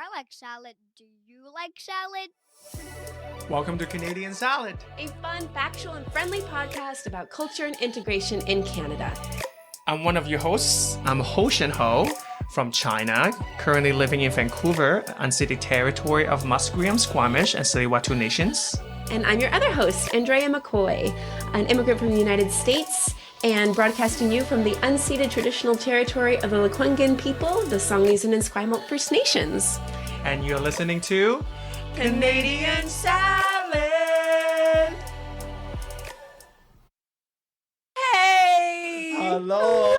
I like salad. Do you like salad? Welcome to Canadian Salad, a fun, factual, and friendly podcast about culture and integration in Canada. I'm one of your hosts. I'm Ho Shen Ho from China, currently living in Vancouver, unceded territory of Musqueam, Squamish, and Tsleil-Waututh nations. And I'm your other host, Andrea McCoy, an immigrant from the United States, and broadcasting you from the unceded traditional territory of the Lekwungen people, the Songhees and Esquimalt First Nations. And you're listening to Canadian Salad. Hey! Hello.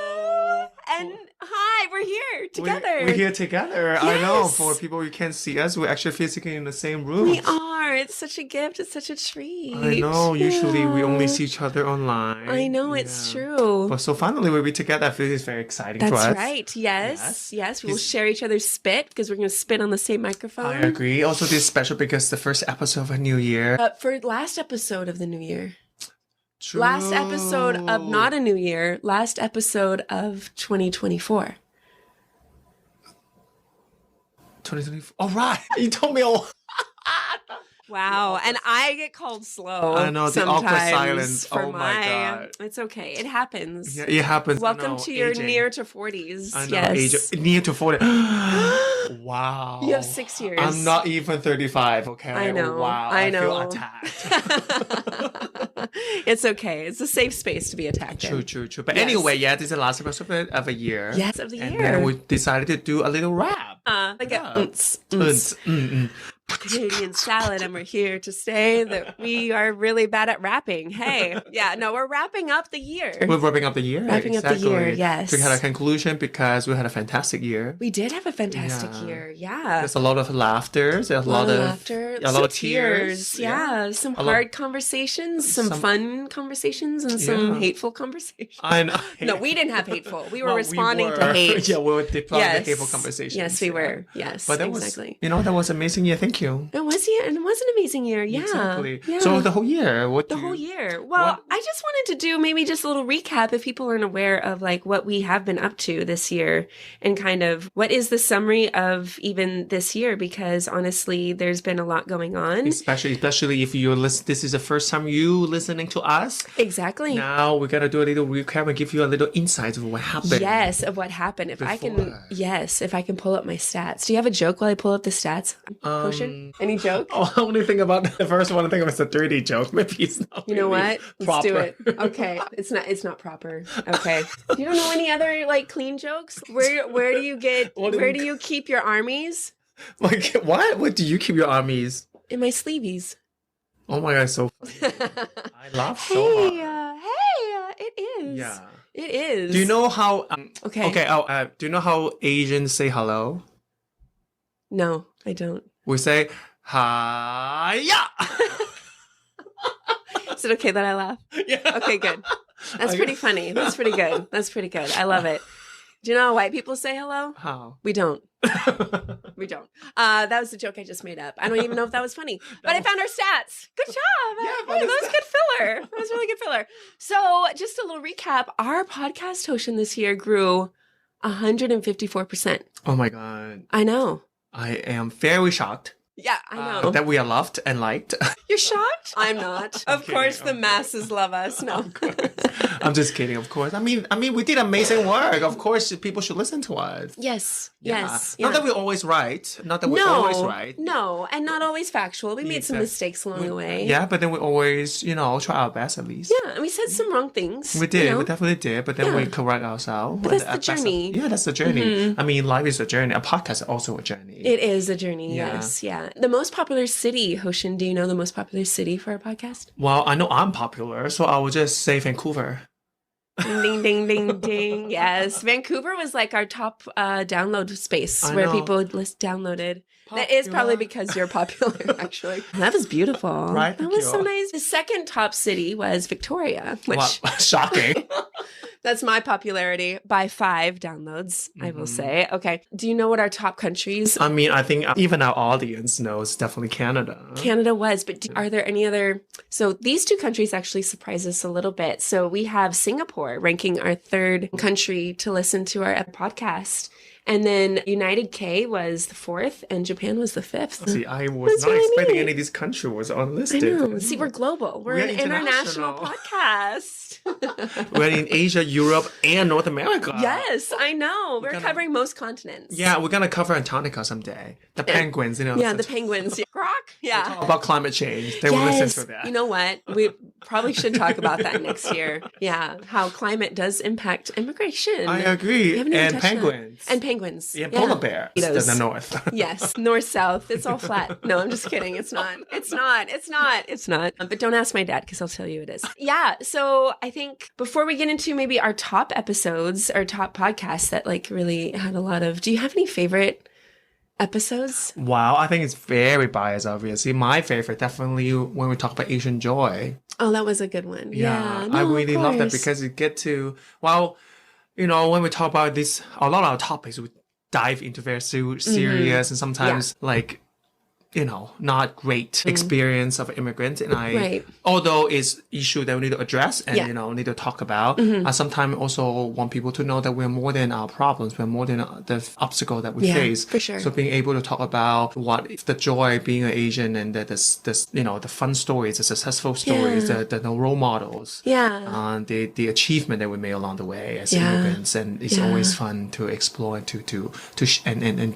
And hi, we're here together. We're here together. Yes. I know. For people who can't see us, we're actually physically in the same room. We are. It's such a gift. It's such a treat. I know. Usually we only see each other online. I know. It's true. But so finally we'll be together. I feel it's very exciting That's for us. That's right. Yes. We will share each other's spit because we're going to spit on the same microphone. I agree. Also, this is special because the first episode of a new year. For last episode of the new year. True. Last episode of not a new year. Last episode of 2024. 2024. All right. You told me all. Wow. And I get called slow. I know, the awkward silence. For oh my God. It's okay. It happens. Yeah, it happens. Welcome to your near to 40s. I know, yes. Near to 40. Wow. You have 6 years. I'm not even 35, okay? I know. Wow. I know. feel attacked. It's okay. It's a safe space to be attacked in. True. But anyway, yeah, this is the last episode of a year. Yes, of the year. And then we decided to do a little rap. Like a Canadian salad, and we're here to say that we are really bad at rapping. Hey, we're wrapping up the year. We're wrapping up the year. Wrapping up the year, yes. We had a conclusion because we had a fantastic year. We did have a fantastic year, yeah. There's a lot of laughter. There's a lot of laughter, a lot of tears. Yeah, some hard conversations, some fun conversations, and some hateful conversations. I know. No, we didn't have hateful. We were responding to hate. Yeah, we were deploying the hateful conversations. Yes, we were. Yes, but that exactly. Was, that was an amazing year. Thank you. It was an amazing year. Yeah. Exactly. Yeah. So the whole year, the whole year. Well, I just wanted to do maybe just a little recap if people aren't aware of like what we have been up to this year and kind of what is the summary of even this year, because honestly, there's been a lot going on. Especially if you're this is the first time you listening to us. Exactly. Now we gotta do a little recap and give you a little insight of what happened. Yes, of what happened. If I can pull up my stats. Do you have a joke while I pull up the stats? Potion? Any joke? Oh, I only think about the first one. I think it was a dirty joke. Maybe it's not. You know what? Let's do it. Okay, it's not proper. Okay. You don't know any other like clean jokes? Where do you keep your armies? Like what? Where do you keep your armies? In my sleeveys. Oh my God, so funny. I laugh so hard. It is. Yeah. It is. Do you know how? Okay. Do you know how Asians say hello? No, I don't. We say hi-ya. Is it okay that I laugh? Yeah. Okay, good. That's pretty funny. That's pretty good. I love it. Do you know how white people say hello? How? We don't. We don't. That was the joke I just made up. I don't even know if that was funny. But I found our stats. Good job. Yeah, that was good filler. That was really good filler. So just a little recap. Our podcast Hoshin this year grew 154%. Oh my God. I know. I am very shocked. Yeah, I know. That we are loved and liked. You're shocked? I'm not. Of course the masses love us. No. I'm just kidding, of course. I mean, we did amazing work. Of course, people should listen to us. Yes. Yeah. Yes. Not that we're always right. Not that we're always right. No, and not always factual. We made some mistakes along the way. Yeah, but then we always, try our best at least. Yeah, and we said some wrong things. We did. We definitely did. But then we correct ourselves. But that's the journey. That's the journey. Mm-hmm. I mean, life is a journey. A podcast is also a journey. It is a journey, yes. Yeah. The most popular city, Hoshin, do you know the most popular city for a podcast? Well, I know I'm popular, so I will just say Vancouver. Ding, ding, ding, ding. Yes. Vancouver was like our top download space where people downloaded. Popular. That is probably because you're popular, actually. That was beautiful. Right? That was so nice. The second top city was Victoria, which... Wow. Shocking. That's my popularity by 5 downloads, I will say. Okay. Do you know what our top countries? I mean, I think even our audience knows definitely Canada. Canada was, but are there any other? So these 2 countries actually surprise us a little bit. So we have Singapore ranking our 3rd country to listen to our podcast. And then United K was the 4th and Japan was the 5th. See, I was That's not really expecting neat. any of these countries was I unlisted. know. See, we're global. We're an international podcast. We're in Asia, Europe, and North America. Yes, I know. We're covering most continents. Yeah, we're gonna cover Antarctica someday. The penguins, Yeah, the penguins. Croc. Yeah. Talk about climate change. They will listen to that. You know what? We probably should talk about that next year. Yeah, how climate does impact immigration. I agree. And penguins. And penguins. Yeah, polar bears in the north. Yes, north-south. It's all flat. No, I'm just kidding. It's not. It's not. It's not. It's not. But don't ask my dad because I'll tell you it is. Yeah, so I think before we get into maybe our top episodes, our top podcasts that like really had a lot of, do you have any favorite episodes? Wow, I think it's very biased, obviously. My favorite, definitely when we talk about Asian Joy. Oh, that was a good one. Yeah. I No, really of love that course. because you get to, well, you know, when we talk about this, a lot of our topics, we dive into very serious and sometimes like, you know, not great experience of immigrants. And although it's issue that we need to address and, you know, need to talk about, I sometimes also want people to know that we're more than our problems. We're more than the obstacle that we face. For sure. So being able to talk about what the joy being an Asian and this, you know, the fun stories, the successful stories, the role models. Yeah. The achievement that we made along the way as immigrants. And it's always fun to explore and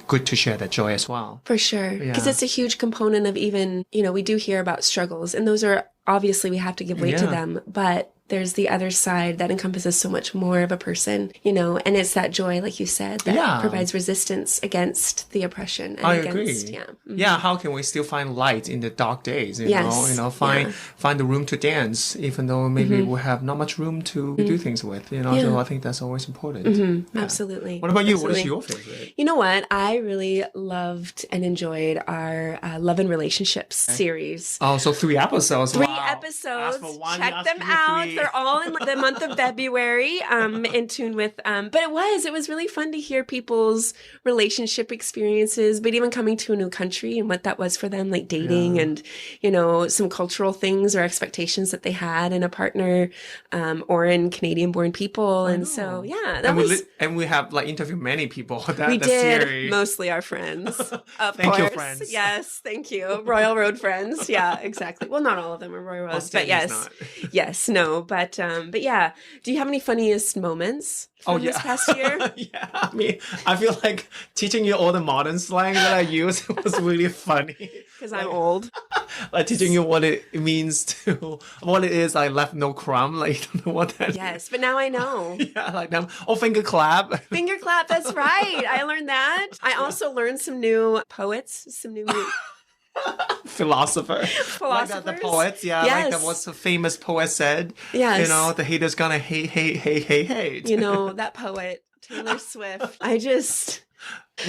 good to share that joy as well. For sure. Because it's a huge component of even, you know, we do hear about struggles and those are obviously we have to give weight to them, but there's the other side that encompasses so much more of a person, you know, and it's that joy, like you said, that provides resistance against the oppression. And I against, agree. Yeah. Yeah, how can we still find light in the dark days? You know, find the room to dance, even though maybe we have not much room to do things with. You know, so I think that's always important. Absolutely. What about you? Absolutely. What is your favorite? You know what? I really loved and enjoyed our Love and Relationships series. Oh, so 3 episodes. 3 Wow. episodes. Ask for one, Check them out. They're all in the month of February. In tune with. But it was really fun to hear people's relationship experiences, but even coming to a new country and what that was for them, like dating and, you know, some cultural things or expectations that they had in a partner, or in Canadian-born people. And so, and we have like interviewed many people. We did. Series. Mostly our friends. Of Thank course. you, friends. Yes, thank you. Royal Road friends. Yeah, exactly. Well, not all of them are Royal Roads, but yes. Yes, no, but yeah. Do you have any funniest moments from this past year? Yeah, I mean, I feel like teaching you all the modern slang that I use was really funny. Because I'm old. Like teaching you what it means what it is, I left no crumb, like you don't know what that Yes, but now I know. Yeah, like them. Oh, finger clap. Finger clap, that's right. I learned that. I also learned some new poets, some new philosophers. Like the poets, like that what's the famous poet said. Yes. You know, the haters gonna hate. You know, that poet, Taylor Swift.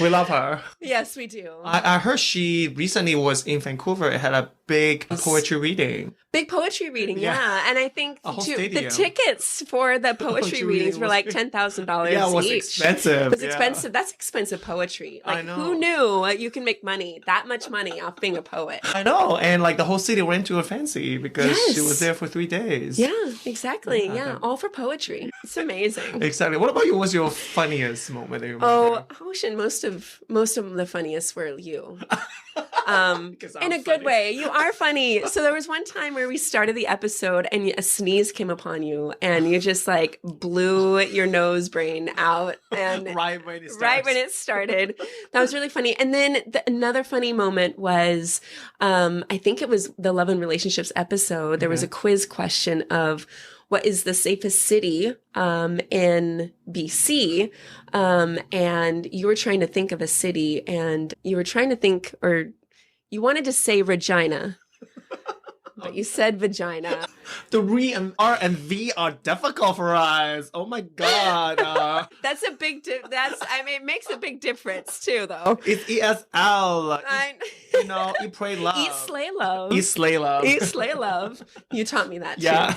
We love her. Yes, we do. I heard she recently was in Vancouver and had a big poetry reading. Big poetry reading, yeah. And I think the tickets for the poetry readings were like $10,000 each. Yeah, it was each. expensive. It was expensive. That's expensive poetry. Like, I know. Who knew you can make that much money off being a poet? I know. And like the whole city went to her fancy because she was there for 3 days. Yeah, exactly. Yeah, all for poetry. It's amazing. Exactly. What about you? What was your funniest moment that you remember? Oh, Ocean, most of the funniest were you. In a good way. You are funny. So there was one time where we started the episode and a sneeze came upon you and you just like blew your nose brain out and right when it started. That was really funny. And then another funny moment was I think it was the Love and Relationships episode. There was a quiz question of what is the safest city in BC? And you were trying to think of a city and you were trying to think, or you wanted to say Regina, but you said vagina. The R and V are difficult for us. Oh my God. That's a big, it makes a big difference too, though. It's ESL. You know, eat, pray, love. Eat, slay, love. Eat, slay, love. Eat, slay, love. You taught me that too. Yeah.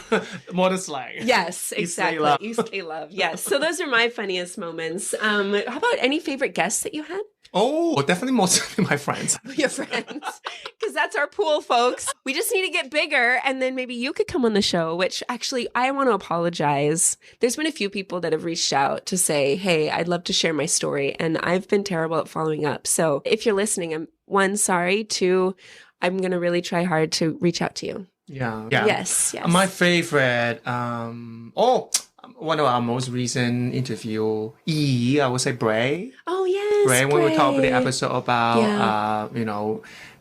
Modern slang. Yes, exactly. Eat, slay, love. Yes. So those are my funniest moments. How about any favorite guests that you had? Oh, definitely mostly my friends. Your friends. Because that's our pool, folks. We just need to get bigger, and then maybe you could come on the show, which actually I want to apologize. There's been a few people that have reached out to say, hey, I'd love to share my story, and I've been terrible at following up. So if you're listening, I'm one, sorry, two, I'm going to really try hard to reach out to you. Yeah. Yes. My favorite, one of our most recent interview, I would say Bray. Oh, yes. Bray, when we talked about the Bray. episode about,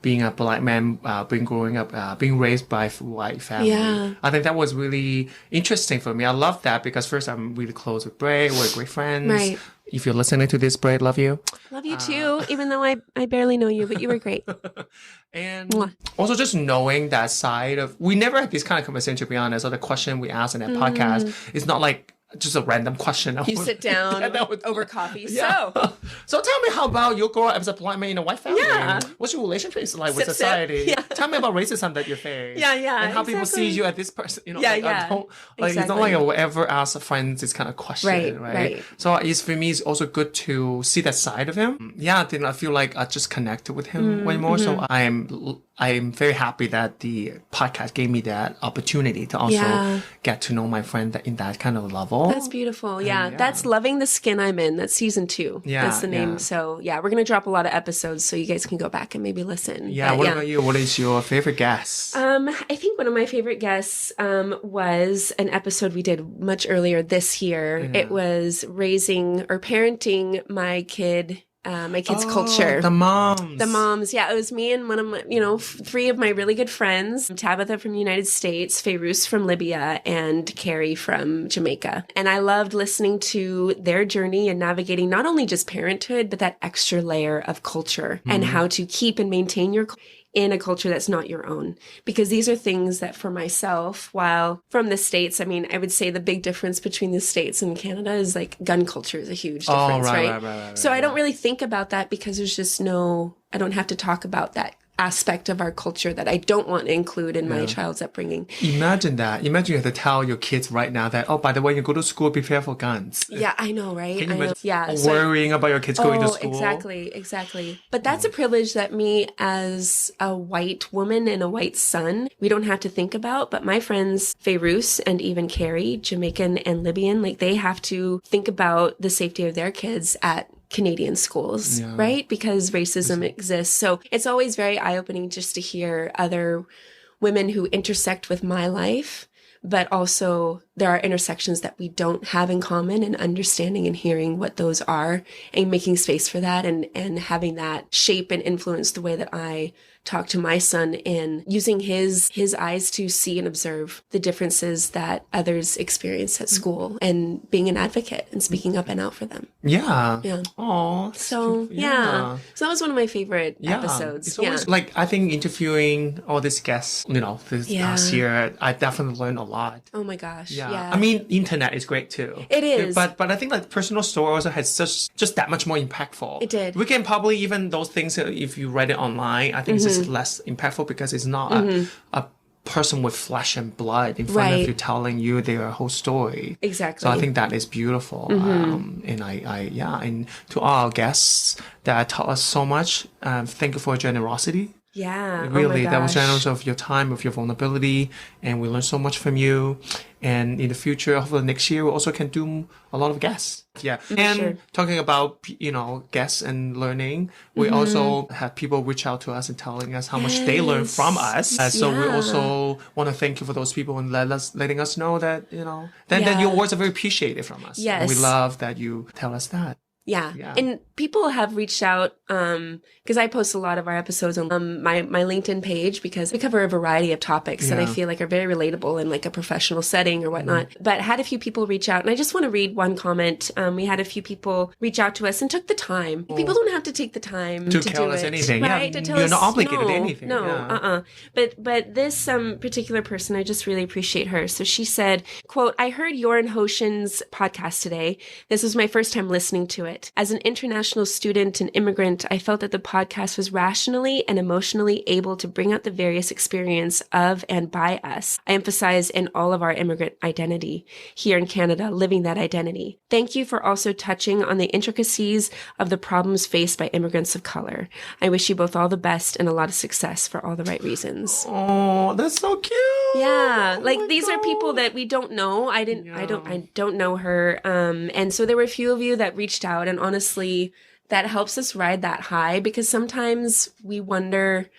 being a black man, being raised by a white family. Yeah. I think that was really interesting for me. I love that because first I'm really close with Bray. We're great friends. Right. If you're listening to this, Bray, love you. Love you too, even though I barely know you, but you were great. And Mwah. also just knowing that side of, we never had this kind of conversation, to be honest, or the question we asked in that podcast is not like just a random question. You sit down that was- over coffee. Yeah. So tell me, how about you grow up as a black man in a white family? Yeah. What's your relationship like with Sip, sip. society? Yeah. Tell me about racism that you face. Yeah, And how people see exactly. you as this person. Yeah, like, yeah. I don't, like it's not like I will ever ask a friend this kind of question, right? So for me, it's also good to see that side of him. Yeah, then I feel like I just connected with him way more. So I am very happy that the podcast gave me that opportunity to also get to know my friend in that kind of level. That's beautiful. Yeah. That's Loving the Skin I'm In. That's season 2. Yeah, That's the name. yeah. So yeah, we're going to drop a lot of episodes so you guys can go back and maybe listen. Yeah. But, What about you? What is your favorite guest? I think one of my favorite guests was an episode we did much earlier this year. Yeah. It was raising or parenting my kid's culture. The moms. The moms. Yeah, it was me and one of my, 3 of my really good friends, Tabitha from the United States, Fairuz from Libya, and Carrie from Jamaica. And I loved listening to their journey and navigating not only just parenthood, but that extra layer of culture and how to keep and maintain your in a culture that's not your own. Because these are things that for myself, while from the States, I mean, I would say the big difference between the States and Canada is like gun culture is a huge difference, right? So I don't really think about that because there's just I don't have to talk about that aspect of our culture that I don't want to include in my child's upbringing. Imagine that. Imagine you have to tell your kids right now that, oh, by the way, you go to school, prepare for guns. Yeah, I know, right? Can you I know. imagine Yeah, worrying about your kids going to school? Exactly. But that's a privilege that me as a white woman and a white son, we don't have to think about. But my friends, Fairuz and even Carrie, Jamaican and Libyan, like they have to think about the safety of their kids at Canadian schools, right? Because racism exists. So it's always very eye-opening just to hear other women who intersect with my life, but also there are intersections that we don't have in common, and understanding and hearing what those are and making space for that and having that shape and influence the way that I talk to my son in using his eyes to see and observe the differences that others experience at school and being an advocate and speaking up and out for them. Yeah. Yeah. Oh. So, yeah. So that was one of my favorite episodes. It's always, like, I think interviewing all these guests, this last year, I definitely learned a lot. Oh my gosh. Yeah. I mean, internet is great too. It is. But I think like personal story also has just that much more impactful. It did. We can probably even those things, if you read it online, I think it's just less impactful because it's not a person with flesh and blood in front of you telling you their whole story. Exactly. So I think that is beautiful. And and to all our guests that taught us so much, thank you for your generosity. Yeah. Really, oh my that was gosh. generous of your time, of your vulnerability, and we learned so much from you. And in the future, hopefully next year, we also can do a lot of guests. Yeah. And talking about, guests and learning, we also have people reach out to us and telling us how much they learn from us. So we also want to thank you for those people and letting us know that, that your words are very appreciated from us. Yes. And we love that you tell us that. Yeah. And people have reached out, because I post a lot of our episodes on my LinkedIn page because we cover a variety of topics that I feel like are very relatable in like a professional setting or whatnot. But had a few people reach out, and I just want to read one comment. We had a few people reach out to us and took the time. People don't have to take the time to tell do us it, anything. right? Yeah, to tell you're us, not obligated to anything. No, But this particular person, I just really appreciate her. So she said, quote, "I heard your and Hoshin's podcast today. This was my first time listening to it. it. As an international student and immigrant, I felt that the podcast was rationally and emotionally able to bring out the various experience of and by us. I emphasize in all of our immigrant identity here in Canada, living that identity. Thank you for also touching on the intricacies of the problems faced by immigrants of color. I wish you both all the best and a lot of success for all the right reasons. Oh, that's so cute. Yeah, Oh like my these are people God. that we don't know. I don't know her. And so there were a few of you that reached out, and honestly, that helps us ride that high, because sometimes we wonder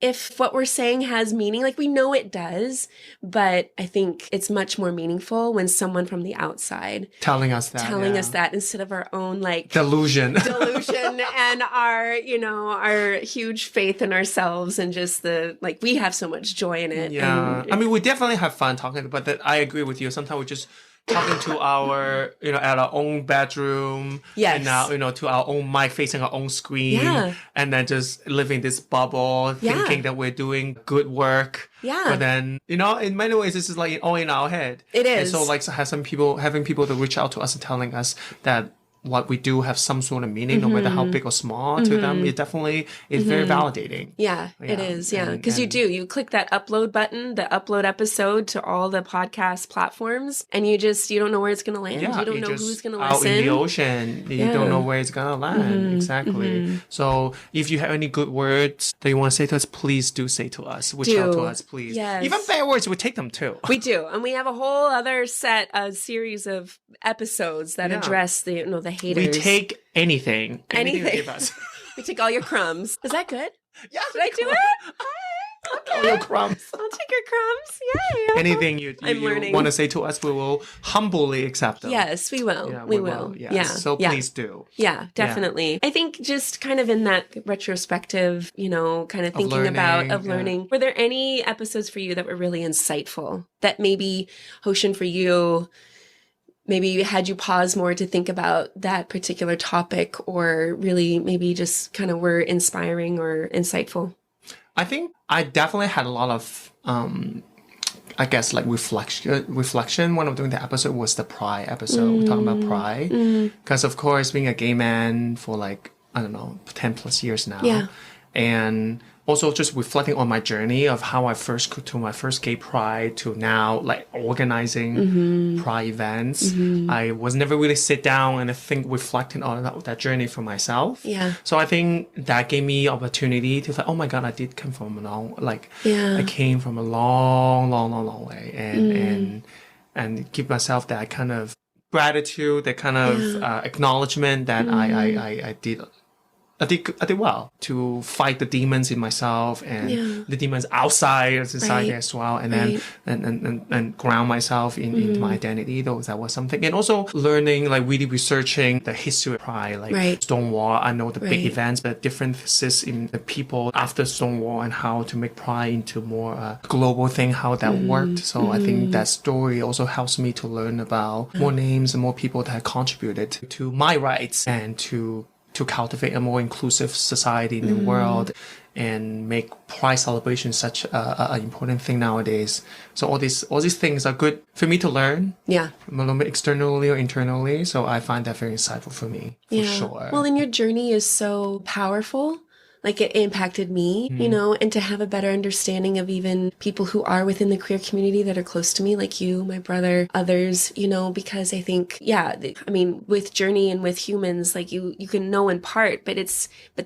if what we're saying has meaning. Like, we know it does, but I think it's much more meaningful when someone from the outside telling us that instead of our own like delusion and our huge faith in ourselves, and just the like, we have so much joy in it. Yeah, I mean, we definitely have fun talking, but that I agree with you. Sometimes we just talking to our, at our own bedroom. Yes. And now, to our own mic facing our own screen. Yeah. And then just living this bubble, thinking that we're doing good work. Yeah. But then, in many ways, this is like all in our head. It is. And so like having people to reach out to us and telling us that what we do have some sort of meaning, no matter how big or small to them, it definitely is very validating. Yeah, it is. Yeah. Because you click that upload button, the upload episode to all the podcast platforms, and you don't know where it's going to land. Yeah, you don't know who's going to out listen. in the ocean. You don't know where it's going to land. Exactly. So if you have any good words that you want to say to us, please do say to us. Reach out to us, please. Yes. Even bad words, we take them too. We do. And we have a whole other series of episodes that address the haters. We take anything you give us. We take all your crumbs. Is that good? Yeah. Did I do it? Okay. All your crumbs. I'll take your crumbs. Yay. Anything you want to say to us, we will humbly accept them. Yes, we will. Yeah, we will. Yes. Yeah. So please do. Yeah, definitely. I think just kind of in that retrospective, kind of thinking of learning. Were there any episodes for you that were really insightful? That maybe, Hoshin, for you, maybe had you pause more to think about that particular topic, or really maybe just kind of were inspiring or insightful? I think I definitely had a lot of, I guess, like reflection when I'm doing the episode was the pride episode, talking about pride. Because, of course, being a gay man for 10 plus years now. Yeah. And also just reflecting on my journey of how I first to my first gay pride to now like organizing pride events. I was never really sit down and reflecting on that journey for myself. Yeah. So I think that gave me opportunity to think, oh my God, I did come from I came from a long, long, long, long way, and give myself that kind of gratitude, that kind of acknowledgement that I did well to fight the demons in myself and the demons outside of society as well, and then and ground myself in my identity. Though that was something, and also learning, like really researching the history of pride, like Stonewall. I know the big events, but differences in the people after Stonewall and how to make pride into more global thing, how that worked. So I think that story also helps me to learn about more names and more people that contributed to my rights and to cultivate a more inclusive society in the world and make pride celebration such a important thing nowadays. So all these things are good for me to learn. Yeah. A little bit externally or internally. So I find that very insightful for me, for sure. Well, and your journey is so powerful. Like, it impacted me, and to have a better understanding of even people who are within the queer community that are close to me, like you, my brother, others, because I think, with journey and with humans, like you can know in part, but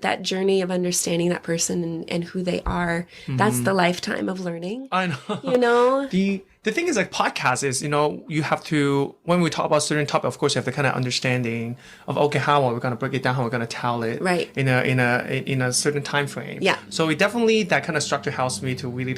that journey of understanding that person and who they are, that's the lifetime of learning. I know. The thing is, like, podcast is, you have to, when we talk about certain topic, of course, you have the kind of understanding of, okay, how are we going to break it down? How are we going to tell it in a certain time frame? Yeah. So it definitely, that kind of structure helps me to really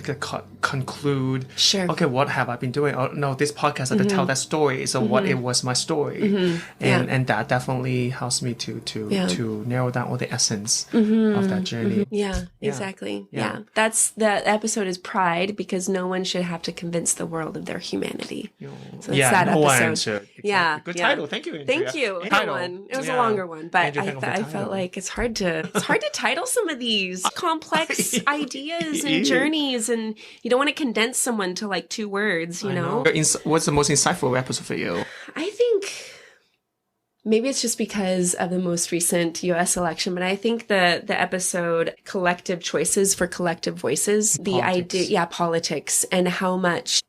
conclude, okay, what have I been doing? Oh, no, this podcast had to tell that story. So what it was my story. And that definitely helps me to narrow down all the essence of that journey. Yeah, exactly. Yeah. The episode is Pride, because no one should have to convince the world of their humanity. So that's that episode. Exactly. Yeah. Good title. Thank you, Andrea. Thank you. It was a longer one, but I felt like it's hard to title some of these complex ideas and journeys, and you don't want to condense someone to like 2 words, you know? What's the most insightful episode for you? I think maybe it's just because of the most recent US election, but I think the episode Collective Choices for Collective Voices, the idea, politics, and how much,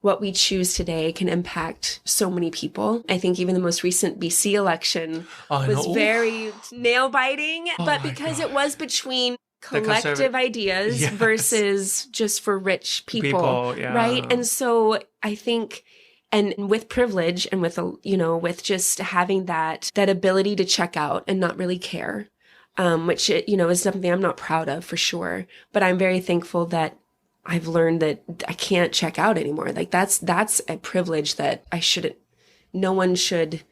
what we choose today can impact so many people. I think even the most recent BC election was very nail biting, but because it was between collective ideas versus just for rich people, right? And so I think, and with privilege and with, with just having that ability to check out and not really care, which, is something I'm not proud of for sure, but I'm very thankful that I've learned that I can't check out anymore. Like that's a privilege that no one should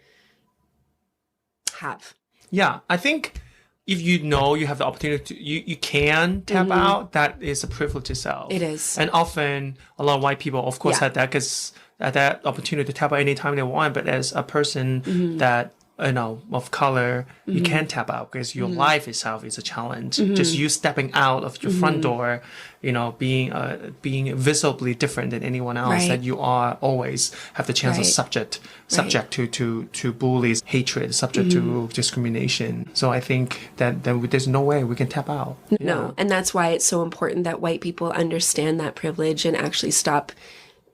have. Yeah. I think if you have the opportunity to, you can tap out, that is a privilege itself. It is. And often a lot of white people, of course, had that because that opportunity to tap out anytime they want. But as a person that, of color, you can tap out because your life itself is a challenge. Just you stepping out of your front door, being visibly different than anyone else, that you are always have the chance of subject to bullies, hatred, subject to discrimination. So I think that there's no way we can tap out. No. And that's why it's so important that white people understand that privilege and actually stop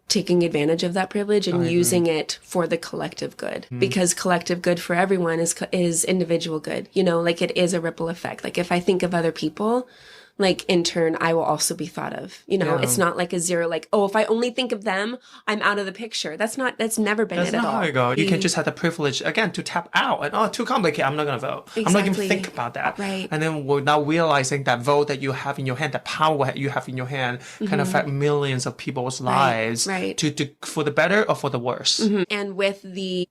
taking advantage of that privilege and using it for the collective good, because collective good for everyone is individual good. Like it is a ripple effect. Like if I think of other people, like in turn, I will also be thought of, it's not like a zero, like, oh, if I only think of them, I'm out of the picture. That's never been it at all. That's not how it goes. You can just have the privilege again to tap out and, too complicated. I'm not going to vote. Exactly. I'm not going to think about that. Right. And then without realizing that vote that you have in your hand, the power you have in your hand can affect millions of people's lives to for the better or for the worse. And with the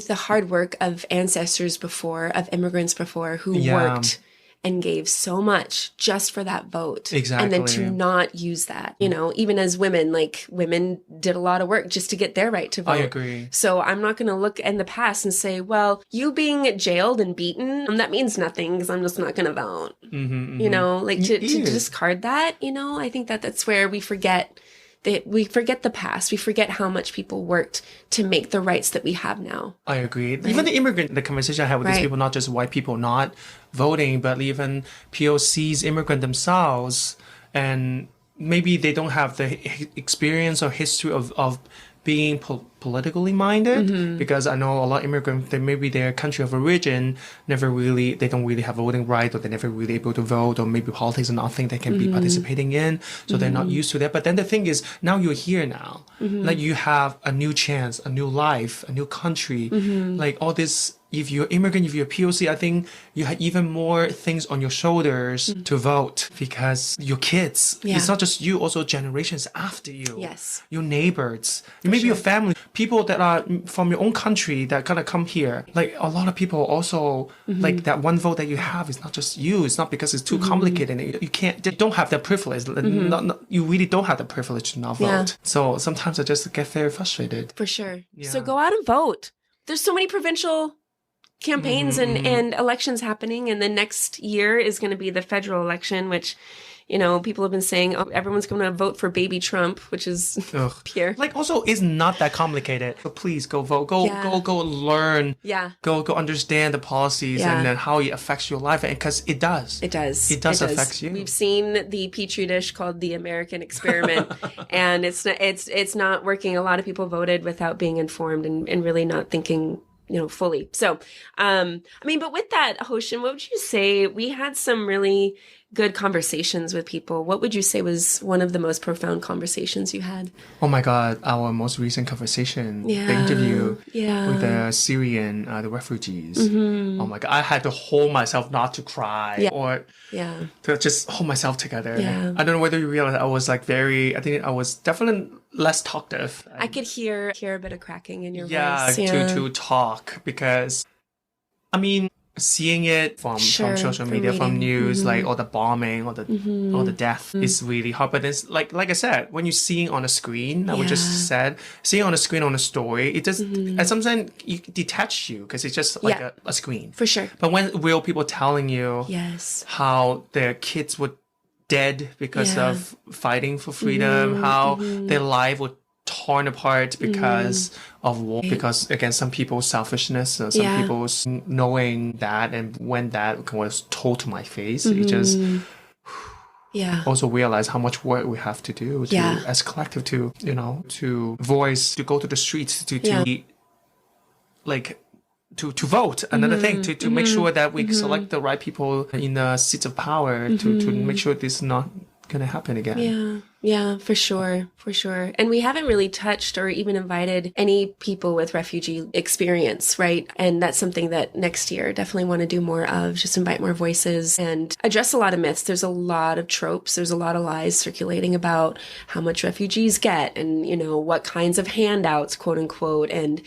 hard work of ancestors before, of immigrants before who worked and gave so much just for that vote. Exactly. And then to not use that, even as women, like women did a lot of work just to get their right to vote. I agree. So I'm not going to look in the past and say, well, you being jailed and beaten, that means nothing because I'm just not going to vote. To discard that, I think that's where we forget the past. We forget how much people worked to make the rights that we have now. I agree. Right? Even the conversation I had with these people, not just white people not voting, but even POCs, immigrant themselves, and maybe they don't have the experience or history of being politically minded, because I know a lot of immigrants, they maybe their country of origin they don't really have voting right, or they're never really able to vote, or maybe politics are nothing they can be participating in, so they're not used to that. But then the thing is, now you're here now, like you have a new chance, a new life, a new country, like all this. If you're immigrant, if you're POC, I think you have even more things on your shoulders to vote, because your kids, it's not just you, also generations after you, your neighbors, maybe your family, people that are from your own country that kind of come here. Like a lot of people also, like that one vote that you have is not just you. It's not because it's too complicated. You don't have that privilege. You really don't have the privilege to not vote. So sometimes I just get very frustrated. For sure. Yeah. So go out and vote. There's so many provincial campaigns and elections happening, and the next year is going to be the federal election, which people have been saying, oh, everyone's going to vote for baby Trump, which is pure. Like also it's not that complicated. So please go vote. Go learn. Yeah. Go understand the policies and then how it affects your life, because it does. It does. It does affect you. We've seen the petri dish called the American experiment, and it's not working. A lot of people voted without being informed and really not thinking fully. So, but with that, Hoshin, what would you say? We had some really good conversations with people. What would you say was one of the most profound conversations you had? Oh my God, our most recent conversation, the interview with the Syrian, the refugees. Oh my God, I had to hold myself not to cry or to just hold myself together. Yeah. I don't know whether you realize I was I think I was definitely less talkative. I could hear a bit of cracking in your voice. Yeah, to talk, because seeing it from social media, from news, like all the bombing, all the death is really hard. But it's like I said, when you're seeing on a screen, like we just said, seeing on a screen on a story, it just at sometimes you detach you because it's just like a screen. For sure. But when real people telling you how their kids were dead because of fighting for freedom, how their life was torn apart because of war. Because again, some people's selfishness, some people's knowing that, and when that was told to my face, it just also realize how much work we have to do to, as a collective, to to voice, to go to the streets, to like to vote. Another thing, to make sure that we select the right people in the seats of power, to make sure this is not gonna happen again. Yeah, for sure. And we haven't really touched or even invited any people with refugee experience, right? And that's something that next year definitely want to do more of, just invite more voices and address a lot of myths. There's a lot of tropes. There's a lot of lies circulating about how much refugees get and, what kinds of handouts, quote unquote. And,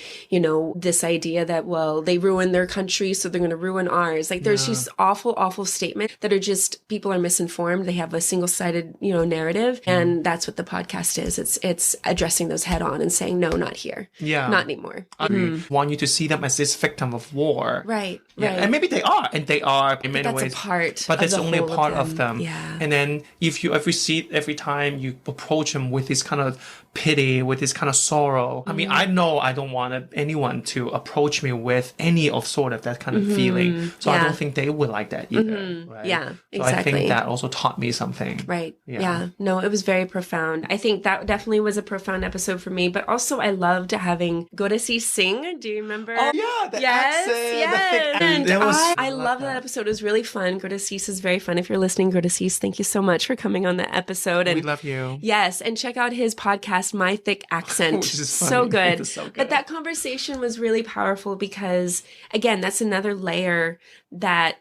this idea that, well, they ruin their country, so they're going to ruin ours. Like there's these awful, awful statements that are just, people are misinformed. They have a single-sided, narrative. And that's what the podcast is. It's addressing those head on and saying, no, not here. Yeah. Not anymore. I want you to see them as this victim of war. Right. And maybe they are. And they are in many ways. That's a part. But that's only a part of them. Yeah. And then if you see every time you approach them with this kind of pity, with this kind of sorrow. I mean, I know I don't want anyone to approach me with any of sort of that kind of feeling. So I don't think they would like that either. Right? Yeah, exactly. So I think that also taught me something. Right. Yeah. No, it was very profound. I think that definitely was a profound episode for me, but also I loved having Godaci sing. Do you remember? Oh, yeah. The accent. Yes. And I love that episode. It was really fun. Godaci is very fun. If you're listening, Godaci, thank you so much for coming on the episode. And we love you. Yes. And check out his podcast, My Thick Accent. Which is funny. So good. So good. But that conversation was really powerful because, again, that's another layer that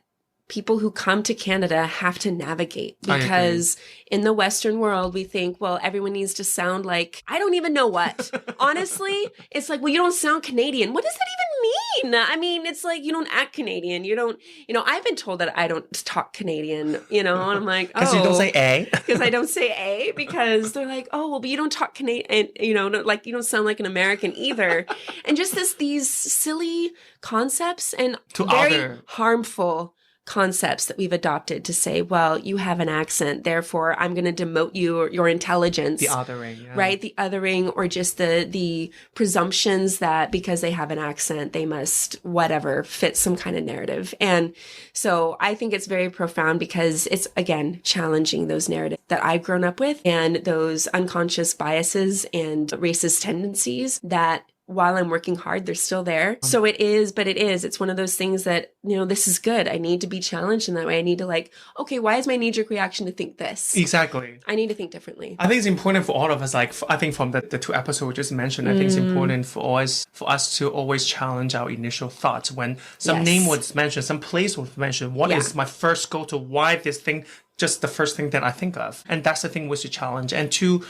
people who come to Canada have to navigate, because in the Western world, we think, well, everyone needs to sound like, I don't even know what. Honestly, it's like, well, you don't sound Canadian. What does that even mean? I mean, it's like, you don't act Canadian. You don't, I've been told that I don't talk Canadian, and I'm like, oh. Because you don't say A. Because I don't say A, because they're like, oh, well, but you don't talk Canadian, and, like, you don't sound like an American either. And just these silly concepts and very harmful concepts that we've adopted to say, well, you have an accent, therefore I'm going to demote you or your intelligence. The othering. Yeah. Right? The othering, or just the presumptions that because they have an accent, they must whatever fit some kind of narrative. And so I think it's very profound because it's, again, challenging those narratives that I've grown up with and those unconscious biases and racist tendencies that, while I'm working hard, they're still there. So it's one of those things that, this is good. I need to be challenged in that way. I need to okay, why is my knee-jerk reaction to think this? Exactly. I need to think differently. I think it's important for all of us, I think from the two episodes we just mentioned, I think it's important for us to always challenge our initial thoughts. When some name was mentioned, some place was mentioned, what is my first go-to? Why this thing, just the first thing that I think of? And that's the thing we should challenge. And to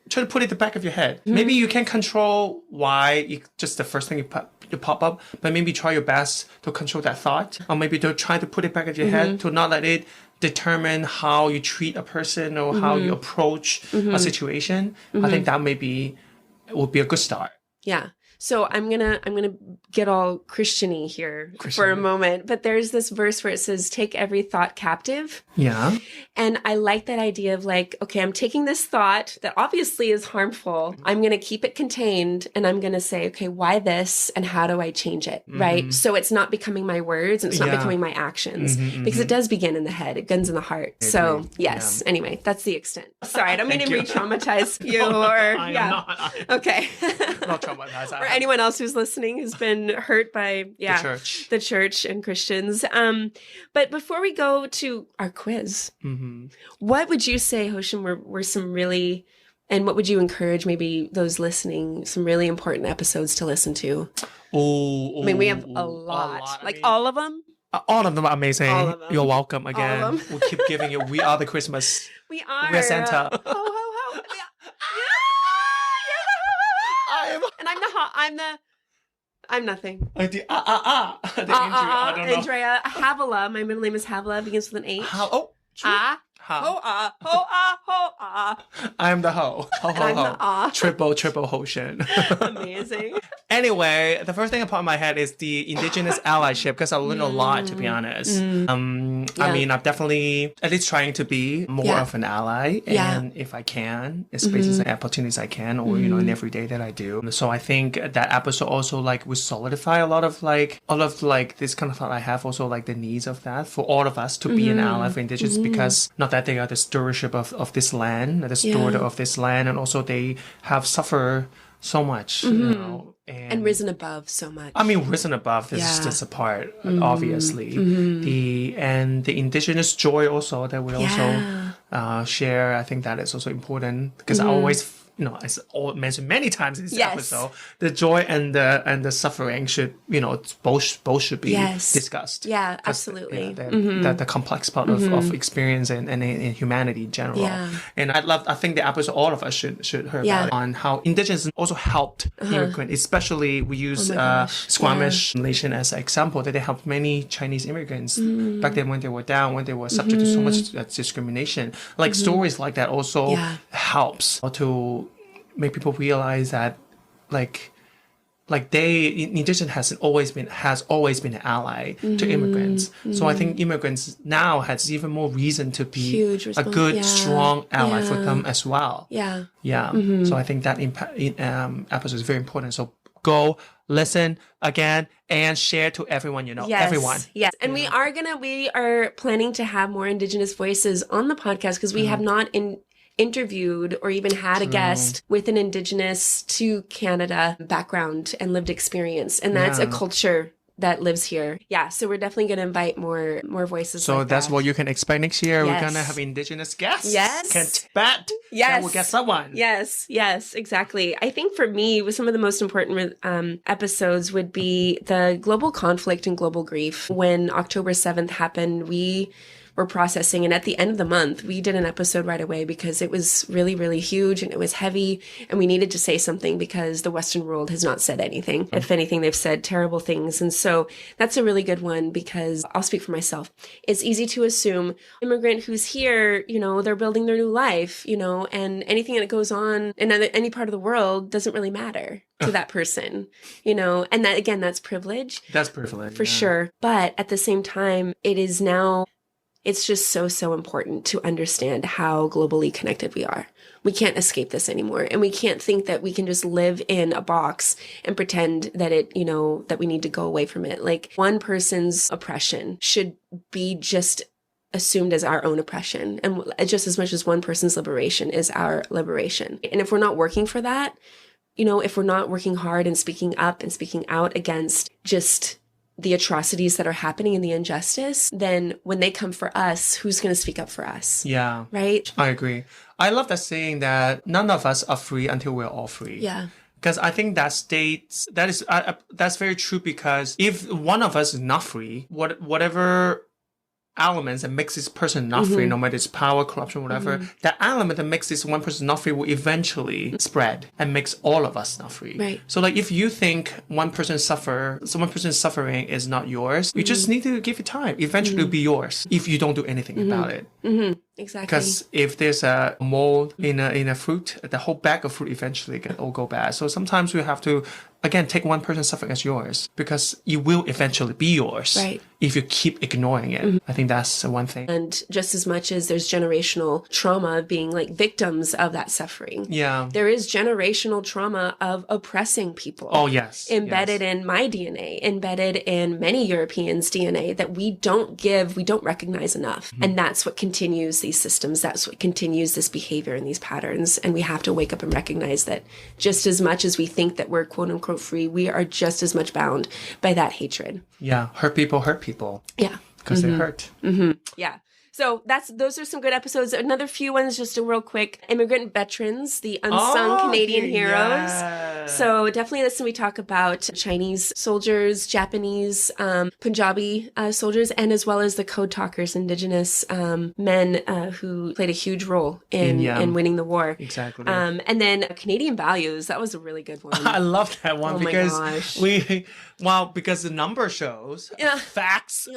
try to put it in the back of your head. Maybe you can't control why just the first thing you pop up, but maybe try your best to control that thought, or maybe to try to put it back of your head, to not let it determine how you treat a person or how you approach a situation. I think that would be a good start. Yeah. So I'm gonna get all Christian-y here for a moment, but there's this verse where it says, take every thought captive. Yeah. And I like that idea of okay, I'm taking this thought that obviously is harmful. I'm going to keep it contained, and I'm going to say, okay, why this and how do I change it? Right. So it's not becoming my words and it's not becoming my actions, because it does begin in the head. It begins in the heart. So yes, anyway, that's the extent. Sorry, I don't mean to re-traumatize you or, Okay. Not traumatized. Or anyone else who's listening who's been hurt by the church and Christians. But before we go to our quiz, what would you say, Hoshin, were some really, and what would you encourage maybe those listening, some really important episodes to listen to? I mean, we have a lot. All of them? All of them are amazing. All of them. You're welcome again. We'll keep giving you. We are the Christmas. We are. We are Santa. Ho, ho, ho. And I'm nothing. The Andrea, Andrea Havila. My middle name is Havila. Begins with an H. I'm the ho. Ho, ho, I'm ho. the ah. Triple Hoshin. Amazing. Anyway, the first thing that popped in my head is the indigenous allyship, because I learned a lot, to be honest. I mean, I'm definitely at least trying to be more of an ally, and if I can, in spaces and opportunities I can, or in every day that I do. So I think that episode also like would solidify a lot of this kind of thought I have, also like the needs of that for all of us to be an ally for indigenous, because not that they are the stewardship of this land, the steward of this land, and also they have suffered so much, and risen above so much. I mean, risen above. This is just a part, obviously. The indigenous joy also that we also share. I think that is also important, because I always, as mentioned many times in this episode, the joy and the suffering should, both should be discussed. Yeah, absolutely. The complex part of experience and in humanity in general. Yeah. And I think the episode all of us should hear about on how indigenous also helped immigrants, especially we use Squamish nation as an example, that they helped many Chinese immigrants back then when they were down, when they were subject to so much discrimination. Like stories like that also helps to make people realize that indigenous has always been an ally to immigrants. So I think immigrants now has even more reason to be a good, strong ally for them as well. Yeah. So I think that episode is very important. So go listen again and share to everyone everyone. Yes. And we are planning to have more indigenous voices on the podcast, because we have not interviewed or even had a guest with an indigenous to Canada background and lived experience. And that's a culture that lives here. Yeah. So we're definitely going to invite more voices. So like that's that. what you can expect next year. We're going to have indigenous guests. Yes. Can't bet. That we'll get someone. Yes, exactly. I think for me, some of the most important episodes would be the global conflict and global grief. When October 7th happened, we were processing, and at the end of the month we did an episode right away, because it was really, really huge and it was heavy, and we needed to say something, because the Western world has not said anything. If anything, they've said terrible things. And so that's a really good one, because I'll speak for myself. It's easy to assume immigrant who's here, they're building their new life, and anything that goes on in any part of the world doesn't really matter to that person, and that, again, that's privilege. That's privilege. For sure. But at the same time, it's just so important to understand how globally connected we are. We can't escape this anymore. And we can't think that we can just live in a box and pretend that that we need to go away from it. Like, one person's oppression should be just assumed as our own oppression, and just as much as one person's liberation is our liberation. And if we're not working for that, if we're not working hard and speaking up and speaking out against just the atrocities that are happening and the injustice, then when they come for us, who's going to speak up for us? Yeah. Right? I agree. I love that saying that none of us are free until we're all free. Yeah. Because I think that's very true, because if one of us is not free, whatever elements that makes this person not free, no matter it's power, corruption, whatever, that element that makes this one person not free will eventually spread and makes all of us not free. Right. So like, if you think one person's suffering is not yours, you just need to give it time. Eventually it'll be yours if you don't do anything about it. Exactly. Because if there's a mold in a fruit, the whole bag of fruit eventually can all go bad. So sometimes we have to, again, take one person's suffering as yours, because it will eventually be yours. Right. If you keep ignoring it. I think that's one thing. And just as much as there's generational trauma of being like victims of that suffering, there is generational trauma of oppressing people. Oh, yes. Embedded in my DNA, embedded in many Europeans' DNA, that we don't recognize enough. And that's what continues these systems. That's what continues this behavior and these patterns. And we have to wake up and recognize that just as much as we think that we're quote unquote free, we are just as much bound by that hatred. Yeah. Hurt people. Yeah. Because they hurt. Yeah. So those are some good episodes. Another few ones, just a real quick. Immigrant veterans, the unsung Canadian heroes. Yes. So definitely listen, we talk about Chinese soldiers, Japanese, Punjabi soldiers, and as well as the code talkers, Indigenous men who played a huge role in winning the war. Exactly. And then Canadian values. That was a really good one. I love that one, because my gosh. because the number shows, facts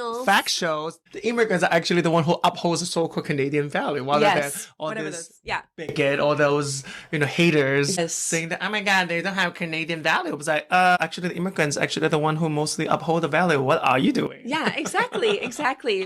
shows, the immigrants are actually the one who upholds the so-called Canadian value, rather than all whatever this those. Yeah. bigot, all those haters Yes. saying that, oh my god, they don't have Canadian value. It was like, actually the immigrants actually are the one who mostly uphold the value. What are you doing? Yeah, exactly.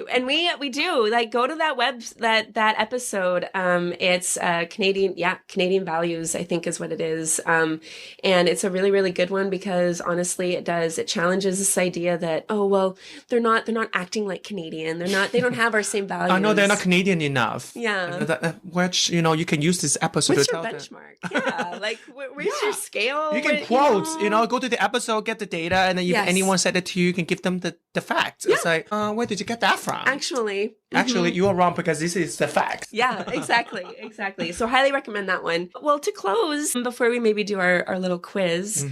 And we do, like, go to that episode. It's Canadian values, I think is what it is. And it's a really, really good one because honestly it challenges this idea that, oh well, they're not acting like Canadian. They don't have our same values. I know they're not Canadian enough. Yeah. Which, you can use this episode What's to your tell them. benchmark? Yeah. Like where's your scale? You can quote, go to the episode, get the data, and then if anyone said it to you, you can give them the facts. It's like, where did you get that from? Actually, you are wrong because this is the fact. Yeah, exactly. So highly recommend that one. Well, to close, before we maybe do our little quiz,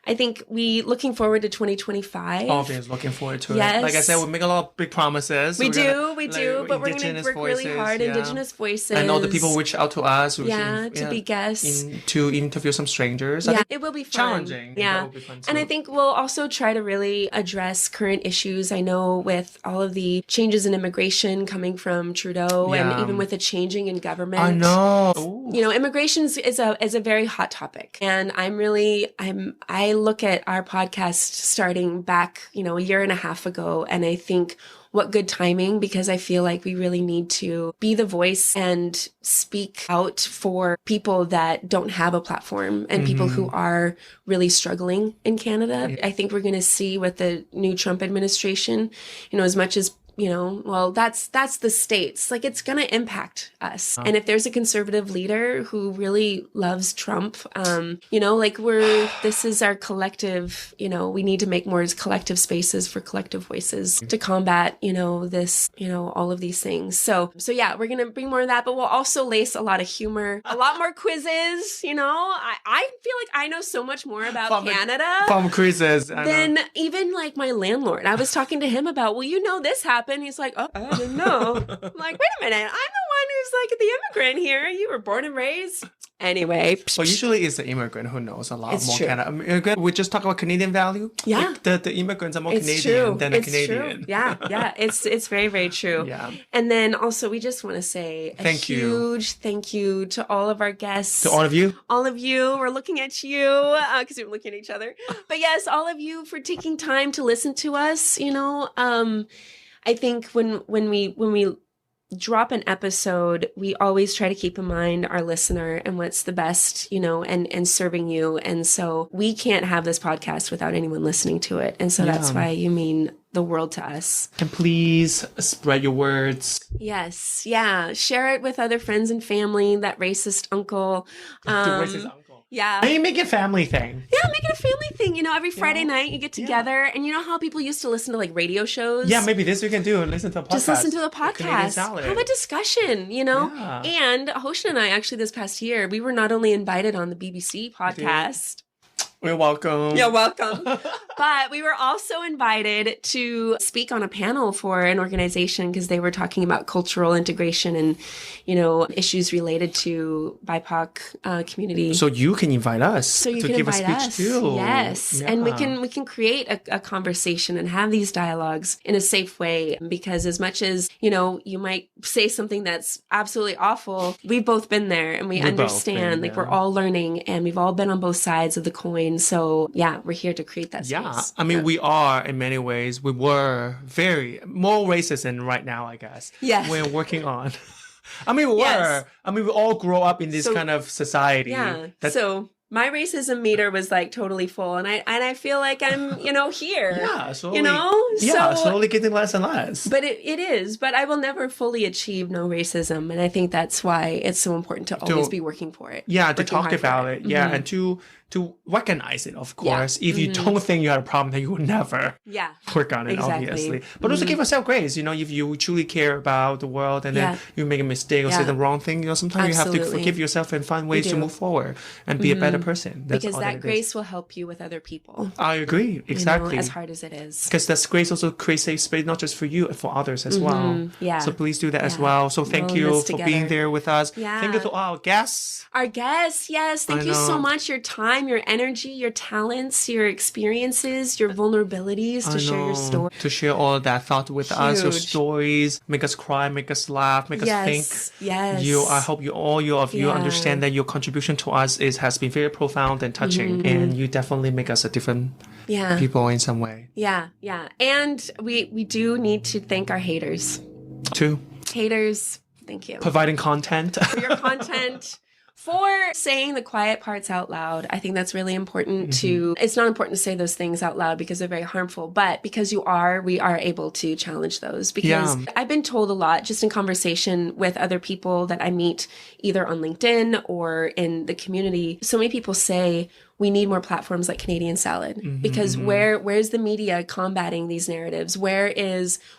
I think looking forward to 2025. Obviously looking forward to Yes. it. Like I said, we make a lot of big promises. We do, but we're going to work really hard. Yeah. Indigenous voices. I know the people reach out to us. To be guests. To interview some strangers. Yeah, it will be fun. Challenging. Yeah. It will be fun And too. I think we'll also try to really address current issues. I know with all of the changes in immigration coming from Trudeau and even with the changing in government. I know. Ooh. Immigration is a very hot topic. And I look at our podcast starting back, a year and a half ago. And I think what good timing, because I feel like we really need to be the voice and speak out for people that don't have a platform and people who are really struggling in Canada. I think we're going to see with the new Trump administration, as much as that's the States. Like, it's going to impact us. And if there's a conservative leader who really loves Trump, this is our collective, we need to make more collective spaces for collective voices to combat, this, all of these things. So yeah, we're going to bring more of that, but we'll also lace a lot of humor, a lot more quizzes. I feel like I know so much more about Canada from quizzes than even like my landlord. I was talking to him about, this happened. He's like, oh, I didn't know. I'm like, wait a minute. I'm the one who's like the immigrant here. You were born and raised. Anyway. Well, usually it's the immigrant who knows a lot more true. Canada. We just talk about Canadian value. Yeah. Like the immigrants are more It's Canadian true. than It's a Canadian. True. Yeah. It's very, very true. Yeah. And then also we just want to say huge thank you to all of our guests. To all of you. All of you. We're looking at you because we're looking at each other. But yes, all of you for taking time to listen to us. I think when we drop an episode, we always try to keep in mind our listener and what's the best, and serving you. And so we can't have this podcast without anyone listening to it. And so that's why you mean the world to us. And please spread your words. Yes. Yeah. Share it with other friends and family, that racist uncle. The racist uncle. Yeah. And you make it a family thing. Yeah, make it a family thing. Every Friday night you get together and you know how people used to listen to like radio shows? Yeah, maybe this we can do and listen to a podcast. Just listen to the podcast. Have a discussion, Yeah. And Hoshin and I actually this past year, we were not only invited on the BBC podcast. You're welcome. You're welcome. But we were also invited to speak on a panel for an organization because they were talking about cultural integration and, issues related to BIPOC community. So you can invite us So you to can give invite a speech us. too. Yes. Yeah. And we can create a conversation and have these dialogues in a safe way because as much as, you might say something that's absolutely awful, we've both been there and we understand we're all learning and we've all been on both sides of the coin. So yeah, we're here to create that space. Yeah. I mean, we are in many ways, we were very more racist than right now, I guess. Yes. We're working on. I mean, we were. Yes. I mean, we all grow up in this kind of society. Yeah. So my racism meter was like totally full and I feel like I'm, here. Yeah. Slowly, So, slowly getting less and less. But it is. But I will never fully achieve no racism. And I think that's why it's so important to always be working for it. Yeah, to talk hard for about it. Yeah, and to recognize it, of course. If you don't think you had a problem, then you will never work on it, obviously. But also give yourself grace. If you truly care about the world and then you make a mistake or say the wrong thing, sometimes you have to forgive yourself and find ways to move forward and be a better person. That's because all that grace will help you with other people. I agree. Exactly. As hard as it is. Because that grace also creates safe space, not just for you, and for others as well. Yeah. So please do that as well. So thank you for being there with us. Yeah. Thank you to our guests. Our guests, yes. Thank you so much. Your time time, your energy, your talents, your experiences, your vulnerabilities to share your story. To share all that thought with us, your Huge. stories, make us cry, make us laugh, make us think. Yes. I hope all of you understand that your contribution to us has been very profound and touching, and you definitely make us a different people in some way. Yeah. And we do need to thank our haters. Too. Haters, thank you. Providing content. For your content. For saying the quiet parts out loud. I think that's really important to, it's not important to say those things out loud because they're very harmful, but because we are able to challenge those. Because I've been told a lot just in conversation with other people that I meet either on LinkedIn or in the community. So many people say we need more platforms like Canadian Salad because where's the media combating these narratives? Where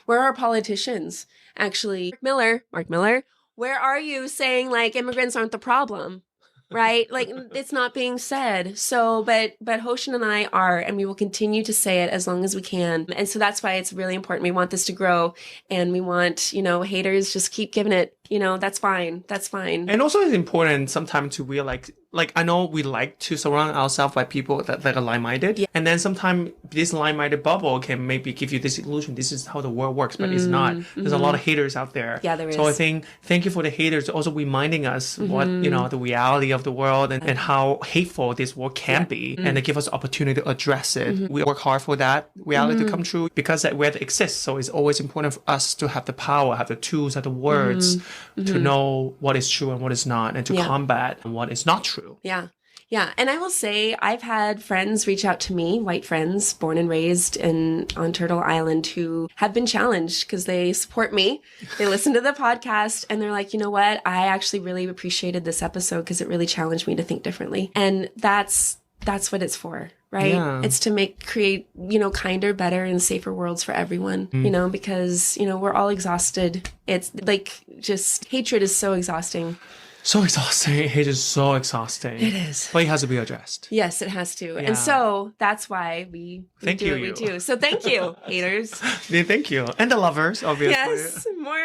are politicians actually? Mark Miller, where are you saying like immigrants aren't the problem, right? Like it's not being said. So, but Hoshin and I are, and we will continue to say it as long as we can. And so that's why it's really important. We want this to grow, and we want, haters just keep giving it, that's fine. That's fine. And also it's important sometimes to realize, like I know we like to surround ourselves by people that are like-minded. And then sometimes this like-minded bubble can maybe give you this illusion, this is how the world works, but it's not. There's a lot of haters out there. Yeah, there is. So I think, thank you for the haters also reminding us what, the reality of the world and how hateful this world can be. And they give us opportunity to address it. We work hard for that reality to come true because that reality exists. So it's always important for us to have the power, have the tools, have the words to know what is true and what is not, and to combat what is not true. Yeah. And I will say I've had friends reach out to me, white friends born and raised on Turtle Island, who have been challenged because they support me. They listen to the podcast and they're like, you know what? I actually really appreciated this episode because it really challenged me to think differently. And that's what it's for, right? Yeah. It's to create, kinder, better, and safer worlds for everyone, because, we're all exhausted. It's like just hatred is so exhausting. So exhausting. Hate is so exhausting. It is. But it has to be addressed. Yes, it has to. Yeah. And so that's why we do what we do. So thank you, haters. Thank you. And the lovers, obviously. Yes, more,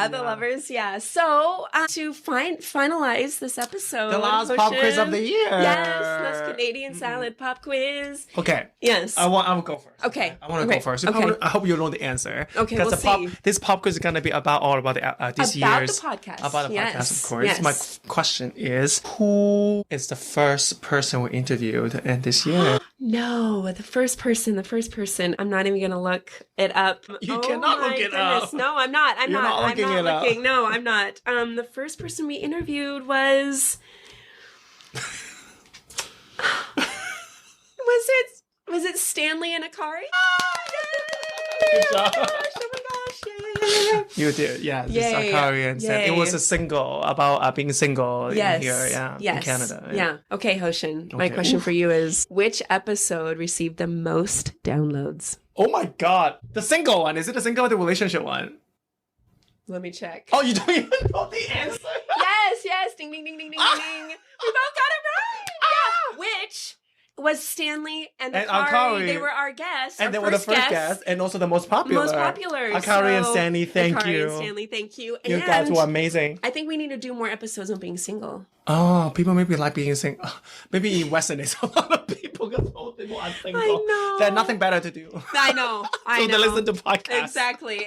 the lovers, So to finalize this episode. The last pop quiz of the year. Yes, that's Canadian Salad pop quiz. Okay. Yes. I will go first. Okay. I want to go first. Okay. I hope you know the answer. Okay, we'll see. This pop quiz is going to be all about this year's. About the podcast. About the podcast, of course. Yes. My question is, who is the first person we interviewed in this year? No, the first person. I'm not even going to look it up. You cannot look it up. No, I'm not. I'm You're not looking it up. No, I'm not. The first person we interviewed was... Was it Stanley and Akari? Good job. Oh my gosh. Yeah. You did, yeah. This Yay. Akarian said it was a single about being single in here, in Canada. Yeah. Okay, Hoshin. My question for you is, which episode received the most downloads? Oh my god. The single one. Is it the single or the relationship one? Let me check. Oh, you don't even know the answer? Yes. Ding, ding, ding, ding, ding, ding. We both got it right. Yeah. Which was Stanley and Akari. They were our guests. And they were the first guests and also the most popular. Akari and Stanley, thank you. And you guys were amazing. I think we need to do more episodes on being single. Oh, people maybe like being single. Maybe in Western, there's a lot of people because old people are single. I know. They have nothing better to do. I know. So they listen to podcasts.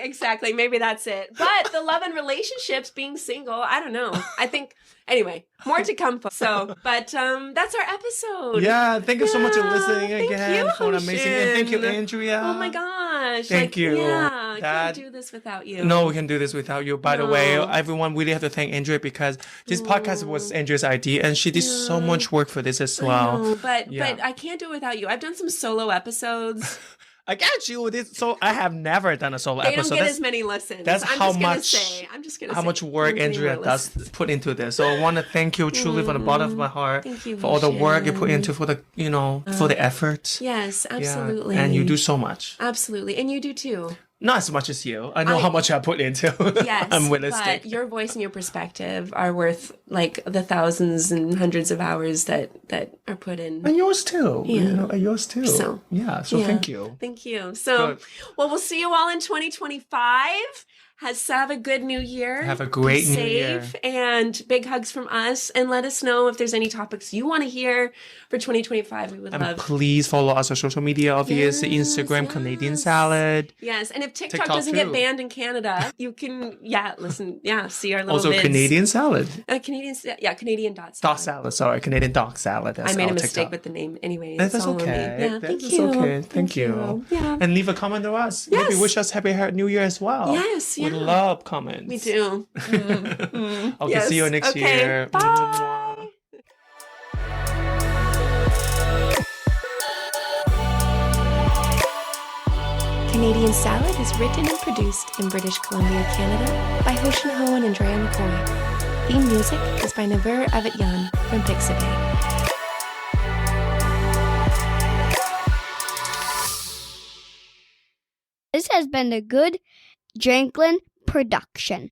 Exactly. Maybe that's it. But the love and relationships, being single, I don't know. I think, anyway, more to come. So, but that's our episode. Yeah, thank you so much for listening again. For an amazing. And thank you, Andrea. Oh my gosh. Thank you. Yeah, I can't do this without you. No, we can do this without you. By the way, everyone really have to thank Andrea because this podcast was Andrea's idea and she did so much work for this as well. I know, but I can't do it without you. I've done some solo episodes. I got you with this. So I have never done a solo they episode. Don't get as many listens. That's I'm how just much. I'm just gonna how say much work Andrea does put into this. So I want to thank you truly from the bottom of my heart for all the work you put into for the for the effort. Yes, absolutely. Yeah. And you do so much. Absolutely, and you do too. Not as much as you. I know how much I put into. Yes, I'm realistic. But your voice and your perspective are worth like the thousands and hundreds of hours that are put in. And yours too. Yeah. And yours too. So thank you. Thank you. So, well, we'll see you all in 2025. Have a good new year. Have a great Be new year. safe, and big hugs from us. And let us know if there's any topics you want to hear for 2025. We would And love. please follow us on social media, obviously. Yes, Instagram, yes. Canadian Salad. Yes, and if TikTok, TikTok doesn't too. get banned in Canada, you can, see our little Also, vids. Canadian Salad. Canadian dot salad. Dog salad, sorry. Canadian dog salad. That's I made a our mistake TikTok. with the name. Anyway, That's it's all on me. okay. Yeah, That's thank you. okay. Thank you. Yeah. And leave a comment to us. Yes. Maybe wish us happy New Year as well. Yes, We'd yeah. love comments. Me too. Okay, Yes. see you next Okay, year. bye. Canadian Salad is written and produced in British Columbia, Canada by Hoshin Ho and Andrea McCoy. Theme music is by Naver Avityan from Pixabay. This has been a Good Drinklin production.